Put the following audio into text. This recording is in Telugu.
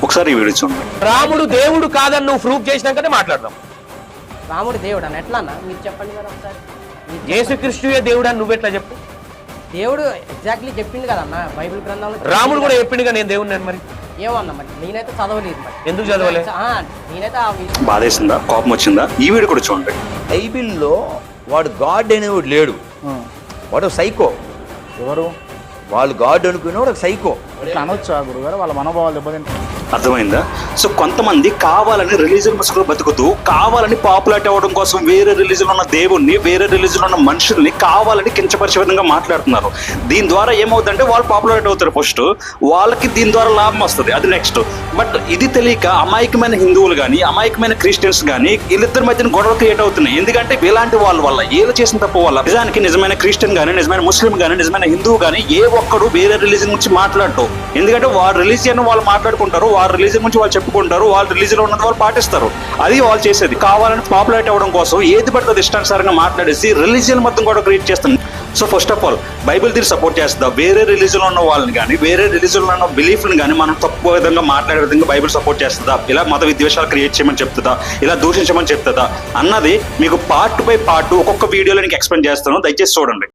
ఒకసారి ఈ వీడియో చూడండి. రాముడు దేవుడు కాదని నువ్వు ప్రూవ్ చేసినాకనే మాట్లాడదాం. రాముడు దేవుడు అని ఎట్లా అన్న మీరు చెప్పండి కదా ఒకసారి. యేసుక్రీస్తుయే దేవుడు అని నువ్వెట్లా చెప్పు? దేవుడు ఎగ్జాక్ట్లీ చెప్పిండు కదన్న బైబిల్ గ్రంథంలో. రాముడు కూడా చెప్పిండుగా నేను దేవుడిని అని. మరి ఏమన్నా మరి నేనైతే చదవలేదు మరి. ఎందుకు చదవలే? నేనైతే బాధేసిందా, కోపం వచ్చిందా? ఈ వీడియో కూడా చూడండి. బైబిల్లో వాడు గాడ్ అనేవాడు లేడు, వాడు సైకో. ఎవరు వాళ్ళు గాడ్ అనుకునేవాడు ఒక సైకో. ఇట్లా అనొచ్చా గురుగారు? వాళ్ళ మనోభావాలు దెబ్బతింటారు. అర్థమైందా? సో కొంతమంది కావాలని రిలీజన్ ముసుగులో బతుకుతూ, కావాలని పాపులారిటీ అవ్వడం కోసం వేరే రిలీజన్ ఉన్న దేవుణ్ణి, వేరే రిలీజన్ ఉన్న మనుషుల్ని కావాలని కించపరిచే విధంగా మాట్లాడుతున్నారు. దీని ద్వారా ఏమవుతుందంటే వాళ్ళు పాపులారిటీ అవుతారు ఫస్ట్, వాళ్ళకి దీని ద్వారా లాభం వస్తుంది, అది నెక్స్ట్. బట్ ఇది తెలియక అమాయకమైన హిందువులు కానీ, అమాయకమైన క్రిస్టియన్స్ కానీ వీళ్ళిద్దరి మధ్యన గొడవ క్రియేట్ అవుతున్నాయి. ఎందుకంటే ఇలాంటి వాళ్ళ వల్ల, ఏళ్ళు చేసిన తప్పు వల్ల. నిజానికి నిజమైన క్రిస్టియన్ కానీ, నిజమైన ముస్లిం కానీ, నిజమైన హిందువు కానీ ఏ ఒక్కడు వేరే రిలీజన్ గురించి మాట్లాడటం. ఎందుకంటే వాళ్ళ రిలీజియన్ వాళ్ళు మాట్లాడుకుంటారు, వాళ్ళ రిలీజన్ గురించి వాళ్ళు చెప్పుకుంటారు, వాళ్ళ రిలీజన్ ఉన్నది వాళ్ళు పాటిస్తారు. అది వాళ్ళు చేసేది. కావాలని పాపులారిటీ అవ్వడం కోసం ఏది పడుతుంది ఇష్టానుసారంగా మాట్లాడేసి రిలీజియన్ మొత్తం కూడా క్రియేట్ చేస్తుంది. So first of all Bible దీన్ని సపోర్ట్ చేస్తుందా? వేరే రిలీజన్ ఉన్న వాళ్ళని కానీ, వేరే రిలీజన్ ఉన్న బిలీఫ్ని కానీ మనం తక్కువ విధంగా మాట్లాడే విధంగా బైబిల్ సపోర్ట్ చేస్తుందా? ఇలా మత విద్వేషాలు క్రియేట్ చేయమని చెప్తుందా? ఇలా దూషించమని చెప్తుందా అన్నది మీకు పార్ట్ బై పార్ట్ ఒక్కొక్క వీడియోలో నీకు ఎక్స్ప్లెయిన్ చేస్తాను, దయచేసి చూడండి.